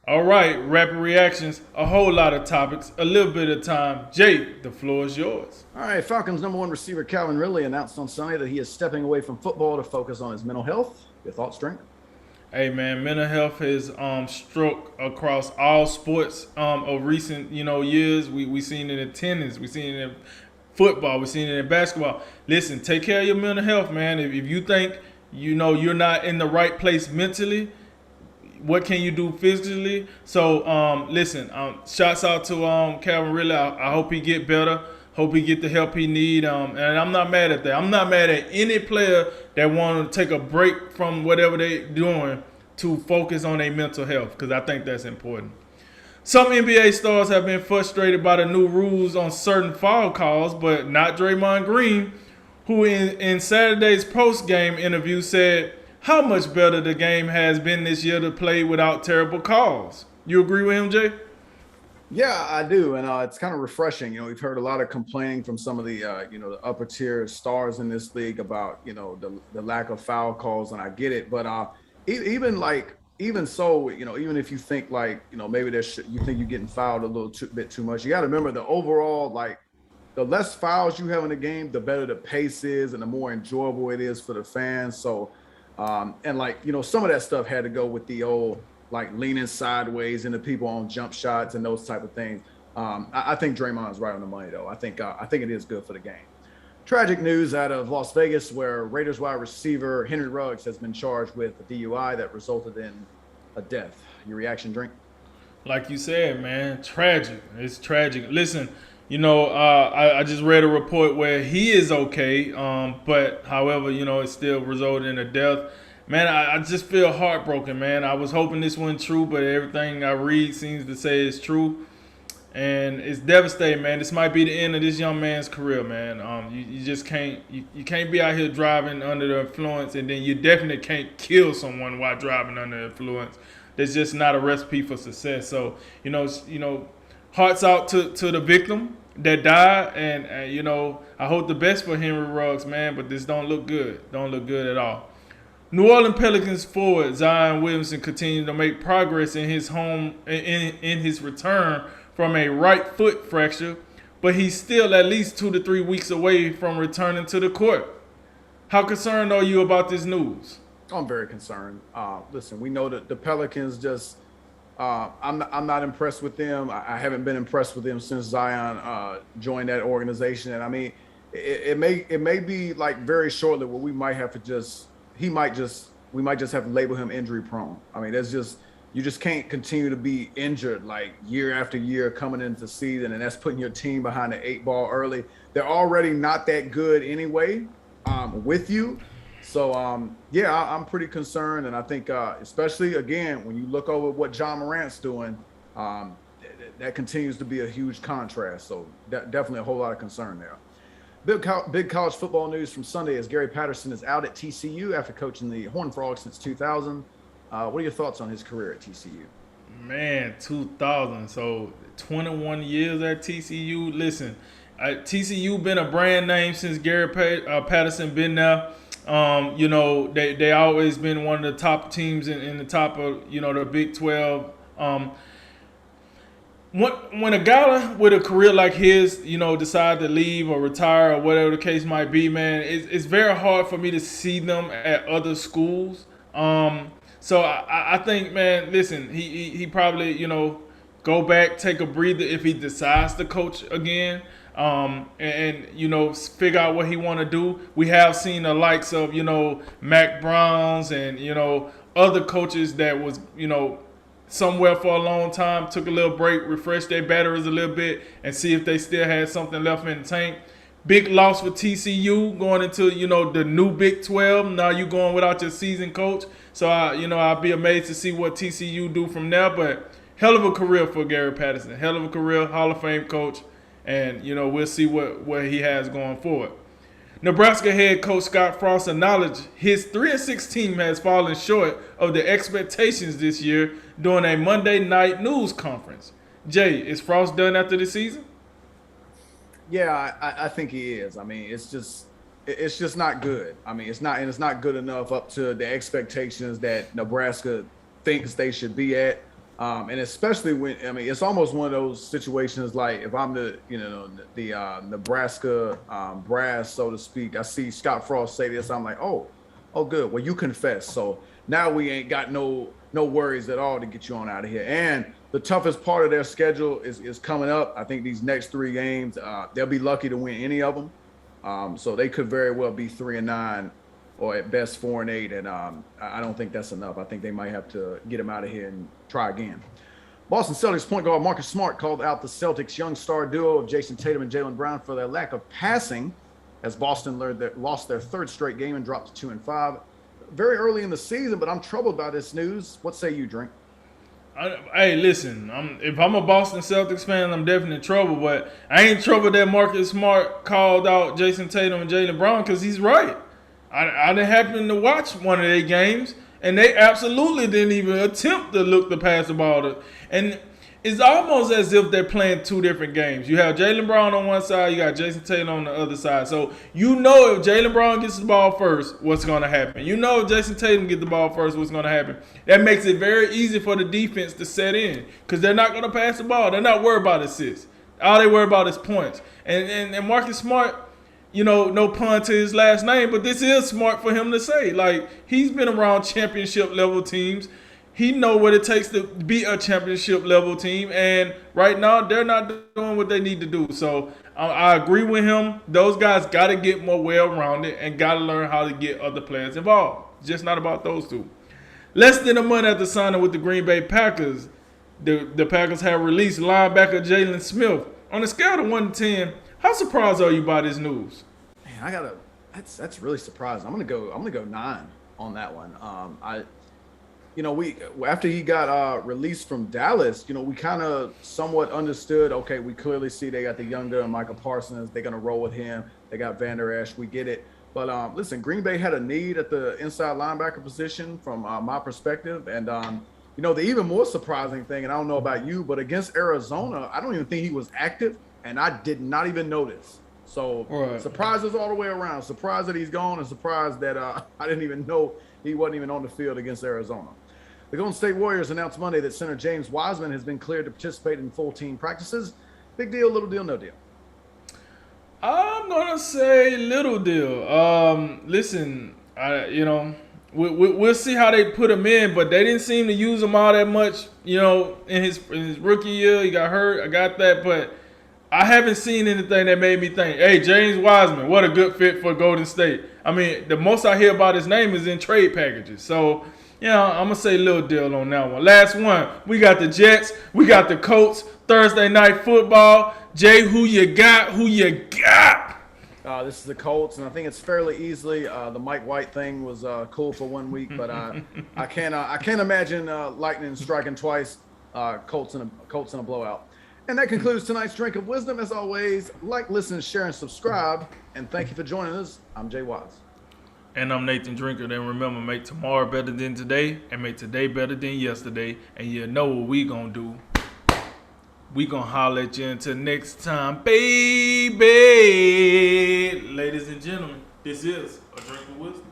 All right, rapid reactions, a whole lot of topics, a little bit of time. Jay, the floor is yours. All right, Falcons number one receiver Calvin Ridley announced on Sunday that he is stepping away from football to focus on his mental health. Your thoughts, Drink? Hey man, mental health has struck across all sports of recent years. We seen it in tennis, we seen it in football, we seen it in basketball. Listen, take care of your mental health, man. If you think you're not in the right place mentally, what can you do physically? So listen, shouts out to Calvin Ridley. I hope he get better. Hope he get the help he need. And I'm not mad at that. I'm not mad at any player that want to take a break from whatever they doing to focus on their mental health, because I think that's important. Some NBA stars have been frustrated by the new rules on certain foul calls, but not Draymond Green, who in Saturday's post-game interview said how much better the game has been this year to play without terrible calls. You agree with him, Jay? Yeah, I do, and it's kind of refreshing. We've heard a lot of complaining from some of the the upper tier stars in this league about the lack of foul calls, and I get it. But even so, even if you think like maybe you think you're getting fouled a little bit too much, you got to remember the overall like the less fouls you have in the game, the better the pace is, and the more enjoyable it is for the fans. So, and like some of that stuff had to go with the old like leaning sideways into people on jump shots and those type of things. I think Draymond's right on the money though. I think it is good for the game. Tragic news out of Las Vegas, where Raiders wide receiver Henry Ruggs has been charged with a DUI that resulted in a death. Your reaction, Drink? Like you said, man, tragic. It's tragic. Listen, I just read a report where he is okay, but however, it still resulted in a death. Man, I just feel heartbroken, man. I was hoping this wasn't true, but everything I read seems to say it's true. And it's devastating, man. This might be the end of this young man's career, man. You just you can't be out here driving under the influence, and then you definitely can't kill someone while driving under the influence. That's just not a recipe for success. So hearts out to the victim that died, and I hope the best for Henry Ruggs, man. But this don't look good. Don't look good at all. New Orleans Pelicans forward Zion Williamson continued to make progress in his home in his return from a right foot fracture, but he's still at least 2 to 3 weeks away from returning to the court. How concerned are you about this news? I'm very concerned. Listen, we know that the Pelicans just. I'm not impressed with them. I haven't been impressed with them since Zion joined that organization. And I mean, it may be like very shortly where we might have to just we might just have to label him injury prone. I mean, that's just you just can't continue to be injured like year after year coming into season, and that's putting your team behind the eight ball early. They're already not that good anyway with you. So yeah, I'm pretty concerned, and I think especially again when you look over what John Morant's doing, that continues to be a huge contrast. So definitely a whole lot of concern there. Big college football news from Sunday is Gary Patterson is out at TCU after coaching the Horned Frogs since 2000. What are your thoughts on his career at TCU? Man, 2000. So 21 years at TCU. Listen, TCU been a brand name since Patterson been there. They always been one of the top teams in the top of the Big 12. When a guy with a career like his, decide to leave or retire or whatever the case might be, man, it's very hard for me to see them at other schools. So I think, man, listen, he probably go back, take a breather if he decides to coach again. And figure out what he want to do. We have seen the likes of Mac Browns and other coaches that was somewhere for a long time, took a little break, refreshed their batteries a little bit, and see if they still had something left in the tank. Big loss for TCU going into the new Big 12. Now you going without your seasoned coach, so I'll be amazed to see what TCU do from there. But hell of a career for Gary Patterson, hell of a career, Hall of Fame coach, and we'll see what he has going forward. Nebraska head coach Scott Frost acknowledged his 3-6 team has fallen short of the expectations this year during a Monday night news conference. Jay, is Frost done after the season? Yeah, I think he is. I mean, it's just not good. I mean, it's not good enough up to the expectations that Nebraska thinks they should be at. And especially when it's almost one of those situations like if I'm the Nebraska brass, so to speak. I see Scott Frost say this. I'm like, oh, good. Well, you confess. So now we ain't got no worries at all to get you on out of here. And the toughest part of their schedule is coming up. I think these next 3 games, they'll be lucky to win any of them. So they could very well be 3-9 or at best 4-8. And I don't think that's enough. I think they might have to get him out of here and try again. Boston Celtics point guard Marcus Smart called out the Celtics' young star duo of Jason Tatum and Jaylen Brown for their lack of passing as Boston lost their 3rd straight game and dropped to 2-5. Very early in the season, but I'm troubled by this news. What say you, Drink? Hey, listen. If I'm a Boston Celtics fan, I'm definitely in trouble. But I ain't trouble that Marcus Smart called out Jason Tatum and Jaylen Brown because he's right. I didn't happen to watch one of their games, and they absolutely didn't even attempt to look to pass the ball. And it's almost as if they're playing 2 different games. You have Jaylen Brown on one side, you got Jason Tatum on the other side. So you know if Jaylen Brown gets the ball first, what's going to happen. You know if Jason Tatum gets the ball first, what's going to happen. That makes it very easy for the defense to set in because they're not going to pass the ball. They're not worried about assists. All they worry about is points. And Marcus Smart, no pun to his last name, but this is smart for him to say. Like, he's been around championship level teams. He know what it takes to be a championship level team, and right now they're not doing what they need to do. So I agree with him. Those guys got to get more well-rounded and got to learn how to get other players involved. It's just not about those 2. Less than a month after signing with the Green Bay Packers, the Packers have released linebacker Jalen Smith. On a scale of 1 to 10, how surprised are you by this news? Man, that's really surprising. I'm gonna go 9 on that one. We after he got released from Dallas, we kind of somewhat understood. Okay, we clearly see they got the younger Michael Parsons. They're gonna roll with him. They got Van Der Esch. We get it. But listen, Green Bay had a need at the inside linebacker position from my perspective, and the even more surprising thing, and I don't know about you, but against Arizona, I don't even think he was active, and I did not even notice. So Right. Surprises all the way around. Surprised that he's gone, and surprised that I didn't even know he wasn't even on the field against Arizona. The Golden State Warriors announced Monday that center James Wiseman has been cleared to participate in full team practices. Big deal, little deal, no deal. I'm gonna say little deal. Listen, we'll see how they put him in, but they didn't seem to use him all that much. In his rookie year, he got hurt. I got that, but I haven't seen anything that made me think, hey, James Wiseman, what a good fit for Golden State. I mean, the most I hear about his name is in trade packages. So, I'm going to say little deal on that one. Last one, we got the Jets. We got the Colts. Thursday Night Football. Jay, who you got? Who you got? This is the Colts, and I think it's fairly easily. The Mike White thing was cool for 1 week, but I can't imagine lightning striking twice. Colts in a blowout. And that concludes tonight's Drink of Wisdom. As always, like, listen, share, and subscribe. And thank you for joining us. I'm Jay Wise. And I'm Nathan Drinker. And remember, make tomorrow better than today, and make today better than yesterday. And you know what we gonna do. We gonna holler at you until next time, baby. Ladies and gentlemen, this is a Drink of Wisdom.